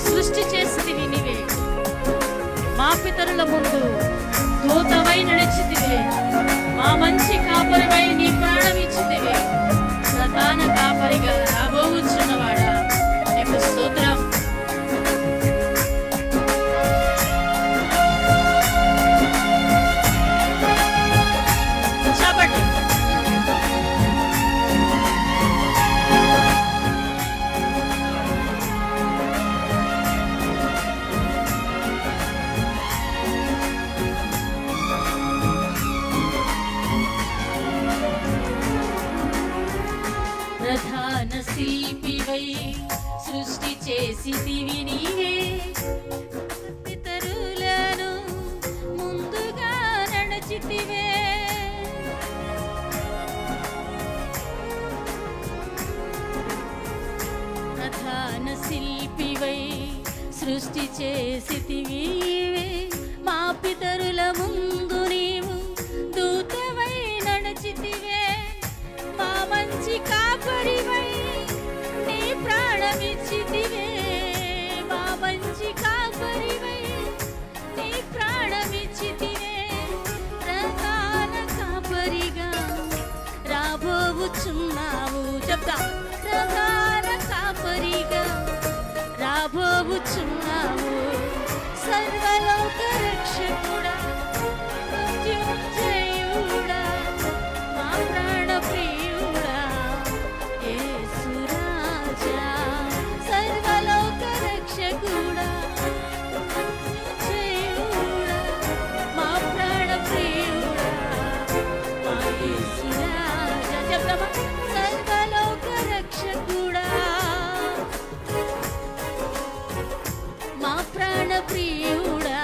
సృష్టి చేసితివి నీవే, మా పితరుల ముందు దూతవై నడిచితివే, మా మంచి కాపరివై నీ ప్రాణం ఇచ్చితివే, ప్రధాన కాపరిగా రాబోచున్నవాడా నీకు స్తోత్రం. ప్రధాన శిల్పివై సృష్టి చేసితివి నీవే, పితరులను ముందుగా నడిచితివే, ప్రధాన శిల్పివై సృష్టి చేసితివి, మా పితరుల ముందు నీవు దూతవై నడిచితివే, మా మంచి కాపరివై నీ ప్రాణమిచ్చితివే, మా మంచి కాపరివై నీ ప్రాణమిచ్చితివే, ప్రధాన కాపరిగా రాబోచున్నావు. చెప్తా, ప్రధాన కాపరిగా రాబోచున్నావు, సర్వలోక రక్షకుడా, మృత్యుంజయుడా, మా ప్రాణ ప్రియుడా, యేసు రాజా, సర్వలోక రక్షకుడా, మృత్యుంజయుడా, మా ప్రాణ ప్రియుడా, మా యేసు రాజా. చెప్తామా, సర్వలోక రక్షకుడా, మా ప్రాణ ప్రియుడా,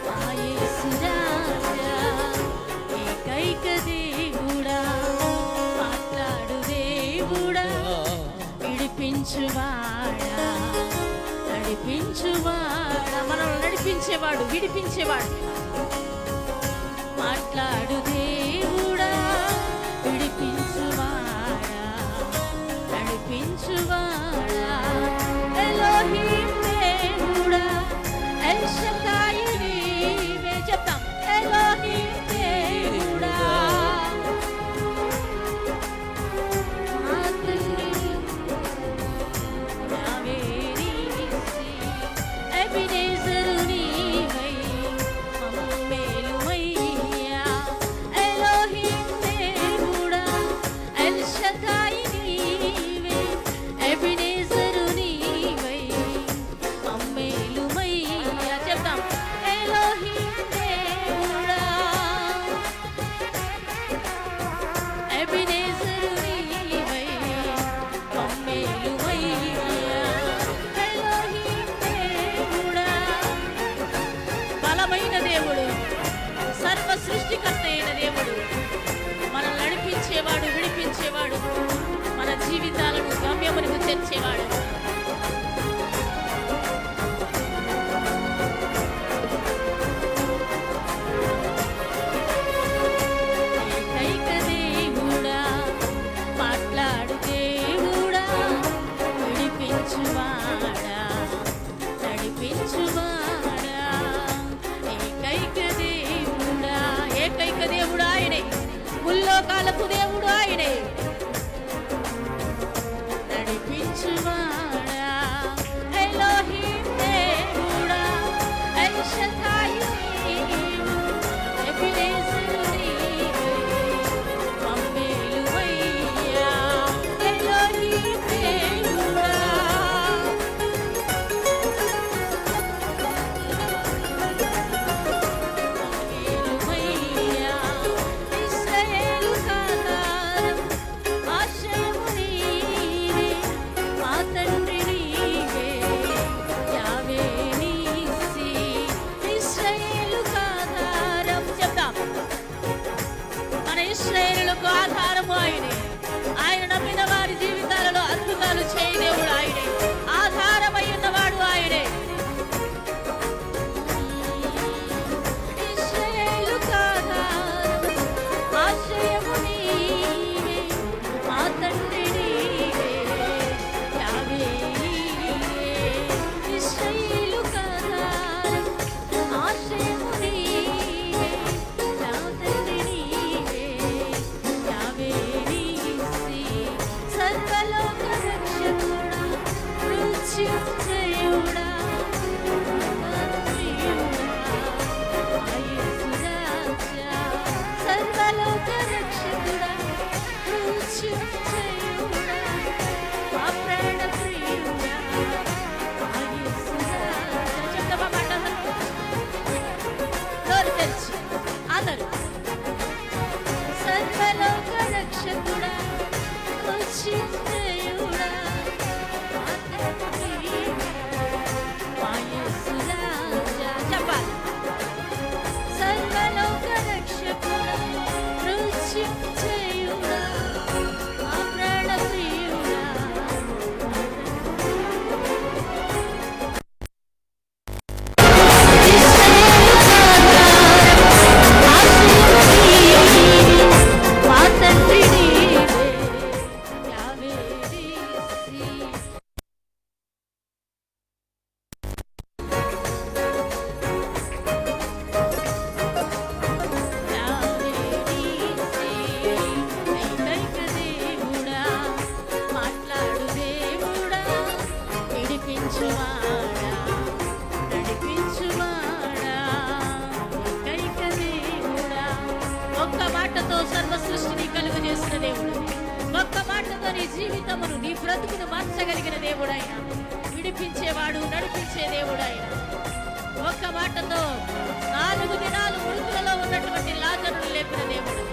మా యేసు రాజా, ఏకైక దేవుడా, మాట్లాడు దేవుడా, విడిపించువాడా, నడిపించువాడా, మనల్ని నడిపించేవాడు, విడిపించేవాడు, మాట్లాడు దేవుడా, విడిపించువాడా, నడిపించువాడా, ఎలోహిం దేవుడా, ఎల్ షదాయి నీవే. చెప్తాం, ఎలోహిం దేవుడా, మా తండ్రి యావే నీసే, ఎబినేజరు నీవై మమ్మేలుమయ్యా, ఎలోహిం దేవుడా, ఎల్ షదాయి నీవే, ఎబినేజరు నీవై మమ్మేలుమయ్యా. చెప్తాం, ఎలోహిం దేవుడా, ఎబినేజరు నీవై మమ్మేలుమయ్యా, ఎలోహిం దేవుడా, బలమైన దేవుడు, సర్వ సృష్టికర్త అయిన దేవుడు, మనల్ని నడిపించేవాడు, విడిపించేవాడు, మన జీవితాలను గమ్యమునకు చేర్చేవాడు. ఏకైక దేవుడా, మాట్లాడు దేవుడా, విడిపించువాడా, నడిపించువాడా, ఏకైక దేవుడా, ఏకైక దేవుడు ఆయనే, ముల్లోకాలకు దేవుడు ఆయనే, నడిపించువాడా, ఎలోహిం దేవుడా, ఎల్ షదాయి నీవు, ఎబినేజరు నీవే, మమ్మేలుమయ్యా, ఎలోహిం దేవుడా, మమ్మేలుమయ్యా, ఇశ్రాయేలు ఆధారం, నడిపించువాడా నడిపించువాడా ఏకైక దేవుడా. ఒక్క మాటతో సర్వ సృష్టిని కలుగు చేసిన దేవుడు, ఒక్క మాటతో నీ జీవితమును నీ బ్రతుకును మార్చగలిగిన దేవుడైన, విడిపించేవాడు నడిపించే దేవుడైన, ఒక్క మాటతో 4 దినాలు మృతులలో ఉన్నటువంటి లాజరును లేపిన దేవుడు,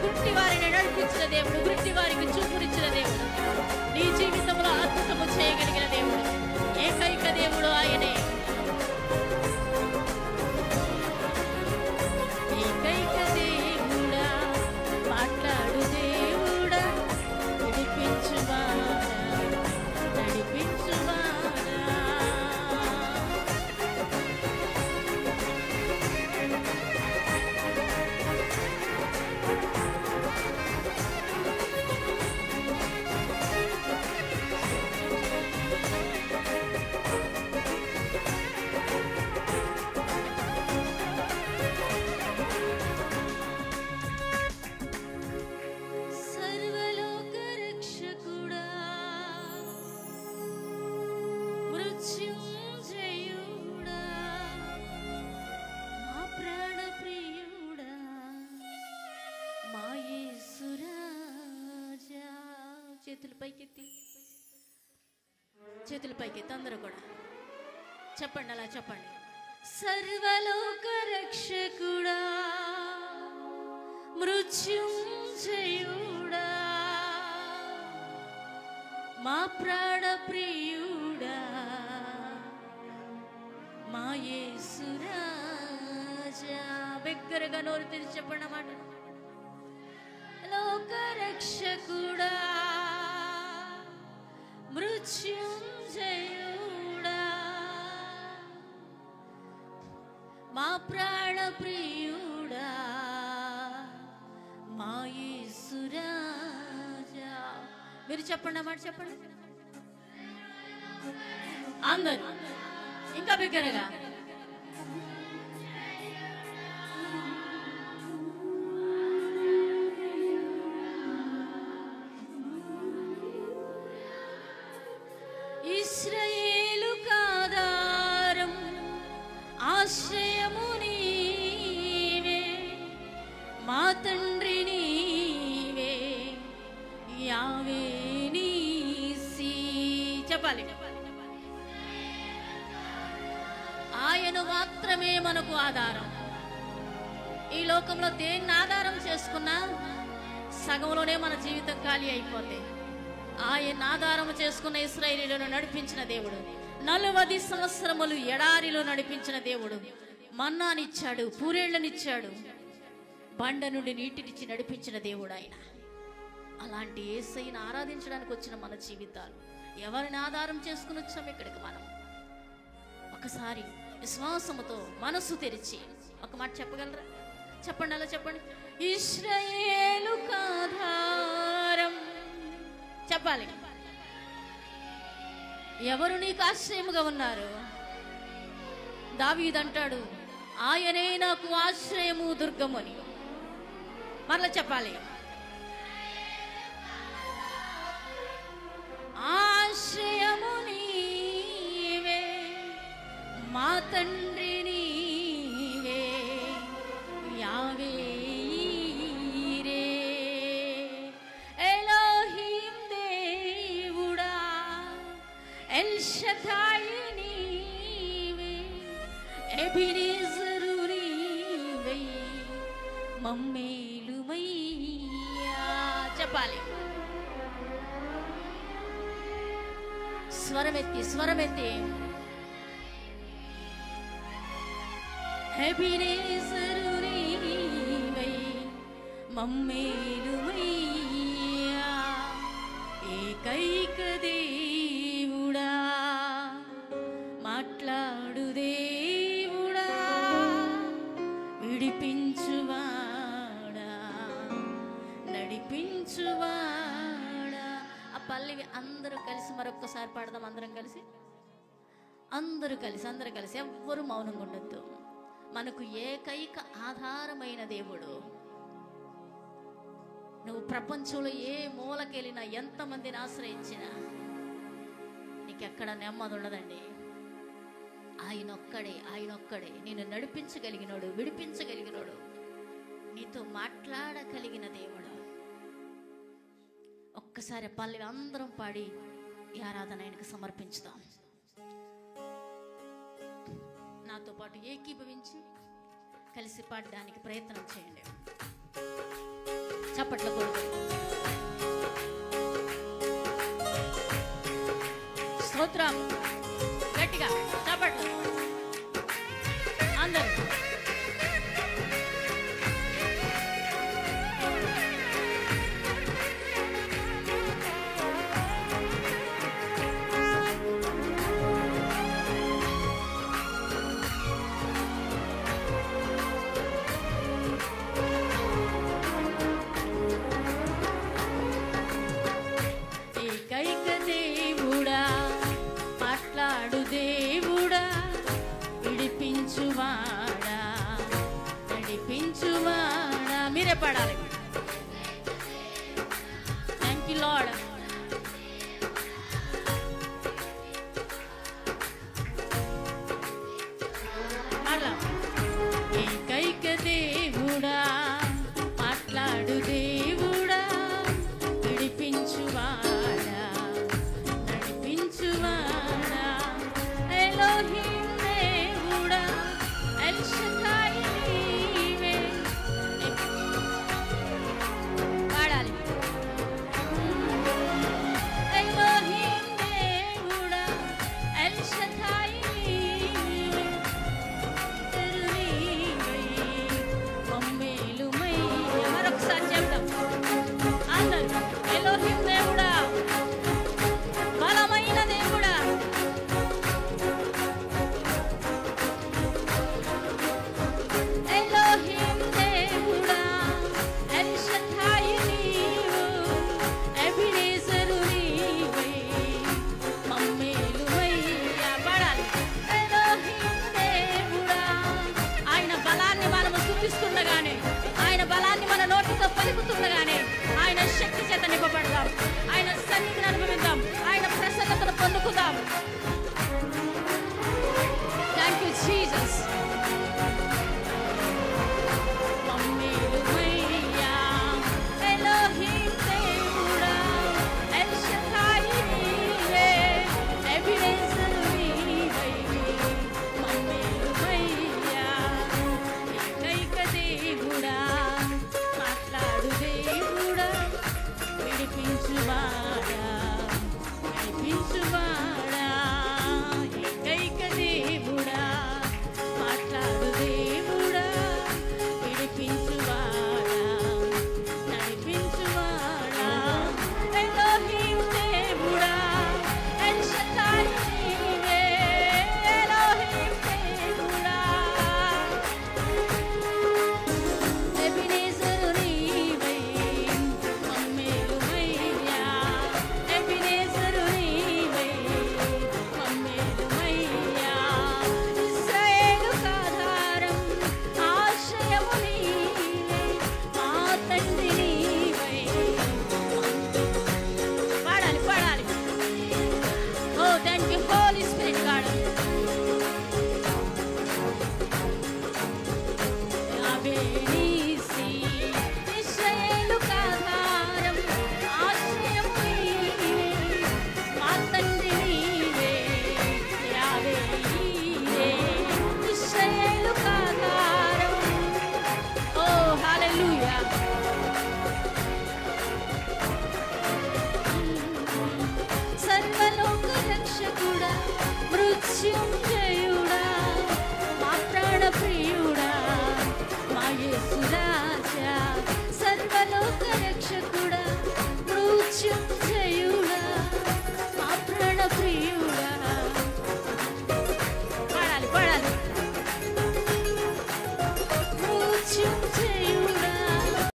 గుడ్డి వారిని నడిపించిన దేవుడు, గుడ్డి వారికి చూపునిచ్చిన దేవుడు, నీ జీవితంలో అద్భుతము చేయగలిగిన దేవుడు, ఏకైక దేవుడు ఆయనే. ఏకైక దేవుడా, మాట్లాడు దేవుడా, విడిపించువాడా నడిపించువాడా. సర్వలోక రక్షకుడా, మృత్యుంజయుడా, మా ప్రాణ ప్రియుడా, మా యేసు రాజా. చేతులు పైకెత్తి, చేతులు పైకెత్తి అందరూ కూడా చెప్పండి, అలా చెప్పండి. సర్వలోక రక్షకుడా, మృత్యుంజయుడా, మా ప్రాణ ప్రియుడా, మా యేసు రాజా. బిగ్గరగా నోరు తెరిచి చెప్పండి అన్నమాట. లోక రక్షకుడా, మృత్యుంజయుడా, మా ప్రాణ ప్రియుడా, మా యేసు రాజా. మీరు చెప్పండి అన్నమాట, చెప్పండి అందరూ ఇంకా బిగ్గరగా. ఇశ్రాయేలు కాదారం ఆశ్రయము నీవే, మా తండ్రి నీవే, యావే నీసి. చెప్పాలి, ఆయన మాత్రమే మనకు ఆధారం. ఈ లోకంలో దేన్ని ఆధారం చేసుకున్నా సగంలోనే మన జీవితం ఖాళీ అయిపోతే, ఆయన ఆధారం చేసుకున్న ఇశ్రాయేలీయులను నడిపించిన దేవుడు, 40 సంవత్సరములు ఎడారిలో నడిపించిన దేవుడు, మన్నానిచ్చాడు, పూరేళ్లనిచ్చాడు, బండ నుండి నీటినిచ్చి నడిపించిన దేవుడు ఆయన. అలాంటి యేసయ్యను ఆరాధించడానికి వచ్చిన మన జీవితాలు ఎవరిని ఆధారం చేసుకుని వచ్చాము ఇక్కడికి మనం? ఒకసారి విశ్వాసముతో మనసు తెరిచి ఒక మాట చెప్పగలరా? చెప్పండి, అలా చెప్పండి. ఇశ్రాయేలు కాధారం. చెప్పాలి. ఎవరు నీకు ఆశ్రయముగా ఉన్నారు? దావీదు ఆయనే నాకు ఆశ్రయము దుర్గము అని. మరలా చెప్పాలి. ఆశ్రయము నీవే, మా తండ్రి నీవే, యావే ఈరే. ఎలోహిం దేవుడా, ఎల్ షదాయి నీవే, ఎబినేజరు నీవే, మమ్మేలుమయ్యా. చెప్పాలి. స్వరమెత్తి స్వరమెత్తి. ఎబినేజరు నీవే, మమ్మేలుమయ్యా, ఏకైక దేవుడా, మాట్లాడు దేవుడా, విడిపించువాడా, నడిపించువాడా. ఆ పల్లవి అందరూ కలిసి మరొక్కసారి పాడదాం. అందరం కలిసి, అందరూ కలిసి ఎవ్వరూ మౌనంగా ఉండొద్దు. మనకు ఏకైక ఆధారమైన దేవుడు. నువ్వు ప్రపంచంలో ఏ మూలకెళ్ళినా, ఎంతమందిని ఆశ్రయించినా, నీకు ఇంకెక్కడ నెమ్మది ఉండదండి. ఆయనొక్కడే నిన్ను నడిపించగలిగినోడు, విడిపించగలిగినోడు, నీతో మాట్లాడగలిగిన దేవుడు. ఒక్కసారి పల్లెలు అందరం పాడి ఈ ఆరాధన ఆయనకు సమర్పించుదాం. నాతో పాటు ఏకీభవించి కలిసి పాడడానికి ప్రయత్నం చేయండి. చప్పట్ల కొడుకు స్తోత్రం, గట్టిగా చప్పట్లు అందరూ. నడిపించువాడా మీరే పాడాలి.